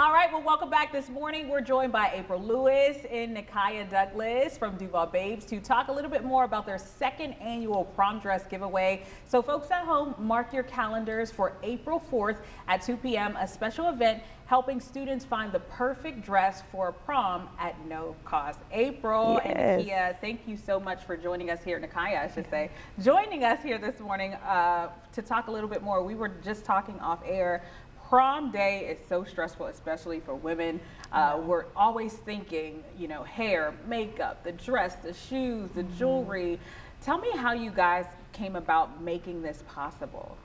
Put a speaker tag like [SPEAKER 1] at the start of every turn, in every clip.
[SPEAKER 1] All right, well, welcome back this morning. We're joined by April Lewis and Nikaya Douglas from Duval Babes to talk a little bit more about their second annual prom dress giveaway. So folks at home, mark your calendars for April 4th at 2 p.m., a special event helping students find the perfect dress for prom at no cost. April and Nikia, thank you so much for joining us here, Nikaya, I should say, joining us here this morning to talk a little bit more. We were just talking off air. Prom day is so stressful, especially for women. We're always thinking, you know, hair, makeup, the dress, the shoes, the jewelry. Tell me how you guys came about making this possible.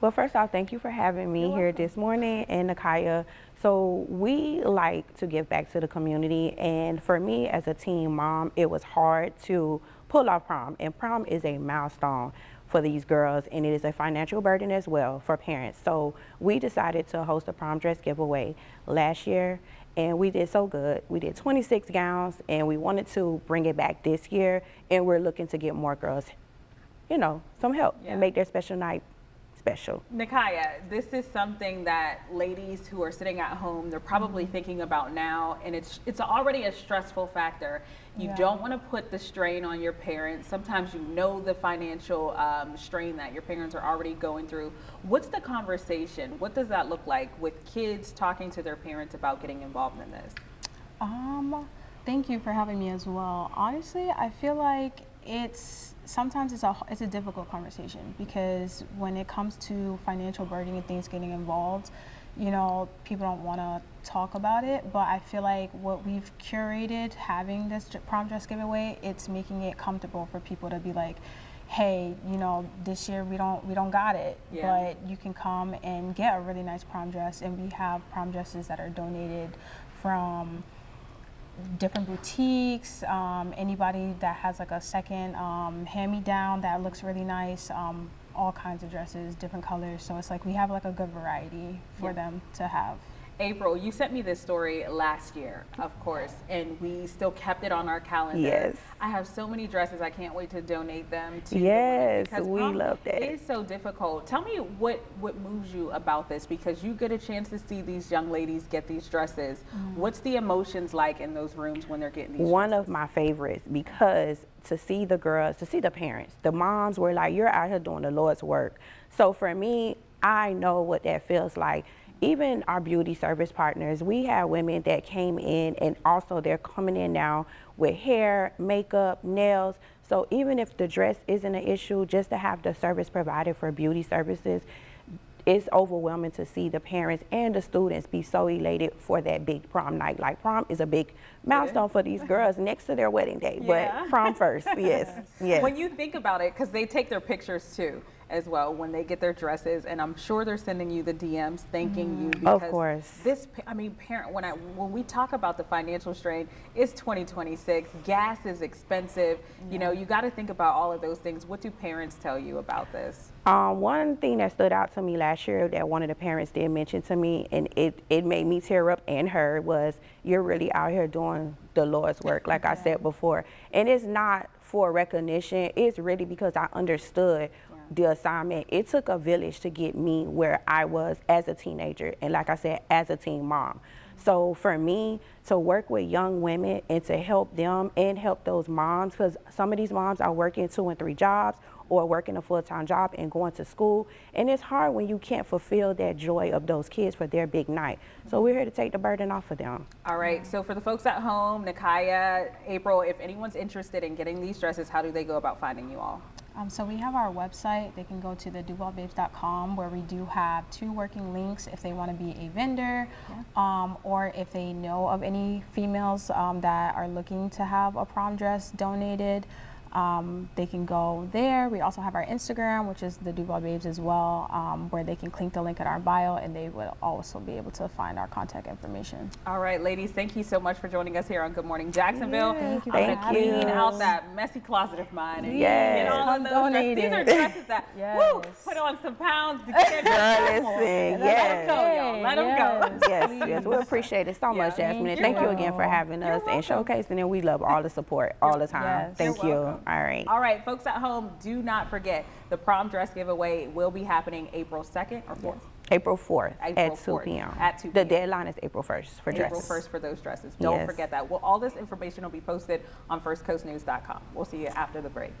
[SPEAKER 2] Well, first off, thank you for having me here this morning, and Nikaya. So we like to give back to the community, and for me as a teen mom, it was hard to pull off prom, and prom is a milestone for these girls, and it is a financial burden as well for parents. So we decided to host a prom dress giveaway last year, and we did so good. We did 26 gowns, and we wanted to bring it back this year, and we're looking to get more girls, you know, some help and make their special night special.
[SPEAKER 1] Nikaya, this is something that ladies who are sitting at home, they're probably thinking about now, and it's already a stressful factor. You don't want to put the strain on your parents. Sometimes you know the financial strain that your parents are already going through. What's the conversation? What does that look like with kids talking to their parents about getting involved in this?
[SPEAKER 3] Thank you for having me as well. Honestly, I feel like sometimes it's a difficult conversation, because when it comes to financial burden and things getting involved, you know, people don't want to talk about it. But I feel like what we've curated, having this prom dress giveaway, it's making it comfortable for people to be like, hey, you know, this year we don't got it, but you can come and get a really nice prom dress. And we have prom dresses that are donated from different boutiques, anybody that has like a second hand-me-down that looks really nice, all kinds of dresses, different colors. So it's like we have like a good variety for them to have.
[SPEAKER 1] April, you sent me this story last year, of course, and we still kept it on our calendar.
[SPEAKER 2] Yes.
[SPEAKER 1] I have so many dresses. I can't wait to donate them to
[SPEAKER 2] Yes,
[SPEAKER 1] because
[SPEAKER 2] we love that.
[SPEAKER 1] It is so difficult. Tell me what moves you about this, because you get a chance to see these young ladies get these dresses. What's the emotions like in those rooms when they're getting these
[SPEAKER 2] One
[SPEAKER 1] dresses?
[SPEAKER 2] of my favorites, because to see the girls, to see the parents, the moms were like, you're out here doing the Lord's work. So for me, I know what that feels like. Even our beauty service partners, we have women that came in, and also they're coming in now with hair, makeup, nails. So even if the dress isn't an issue, just to have the service provided for beauty services, it's overwhelming to see the parents and the students be so elated for that big prom night. Like, prom is a big milestone for these girls next to their wedding day, but prom first, yes.
[SPEAKER 1] When you think about it, because they take their pictures too as well when they get their dresses, and I'm sure they're sending you the DMs thanking you, because
[SPEAKER 2] of course.
[SPEAKER 1] This, I mean, when we talk about the financial strain, it's 2026, gas is expensive, you know, you got to think about all of those things. What do parents tell you about this?
[SPEAKER 2] One thing that stood out to me last year that one of the parents did mention to me, and it made me tear up and her, was, you're really out here doing the Lord's work, like I said before. And it's not for recognition, it's really because I understood the assignment. It took a village to get me where I was as a teenager, and like I said, as a teen mom. So for me to work with young women and to help them and help those moms, because some of these moms are working 2 and 3 jobs or working a full-time job and going to school, and it's hard when you can't fulfill that joy of those kids for their big night. So we're here to take the burden off of them.
[SPEAKER 1] All right, so for the folks at home, Nikaya, April, if anyone's interested in getting these dresses, how do they go about finding you all?
[SPEAKER 3] So we have our website. They can go to the duvalbabes.com, where we do have 2 working links if they want to be a vendor, or if they know of any females that are looking to have a prom dress donated. They can go there. We also have our Instagram, which is the Duval Babes as well, where they can click the link in our bio, and they will also be able to find our contact information.
[SPEAKER 1] All right, ladies, thank you so much for joining us here on Good Morning Jacksonville.
[SPEAKER 3] Thank you.
[SPEAKER 1] I'm going to clean out that messy closet of mine and get all of those dresses. These are dresses that put on some pounds to get
[SPEAKER 2] Listen,
[SPEAKER 1] Let them go, y'all. Let them go.
[SPEAKER 2] Yes, we appreciate it so much, Jasmine. And thank you again for having us and showcasing, and we love all the support all the time. Thank you. All
[SPEAKER 1] right, folks at home, do not forget the prom dress giveaway will be happening April 2nd or 4th.
[SPEAKER 2] April 4th
[SPEAKER 1] April
[SPEAKER 2] at 2
[SPEAKER 1] 4th
[SPEAKER 2] p.m.
[SPEAKER 1] at 2
[SPEAKER 2] The
[SPEAKER 1] p.m.
[SPEAKER 2] deadline is April 1st for
[SPEAKER 1] April
[SPEAKER 2] dresses.
[SPEAKER 1] 1st for those dresses. Don't
[SPEAKER 2] Yes.
[SPEAKER 1] forget that. Well, all this information will be posted on firstcoastnews.com. We'll see you after the break.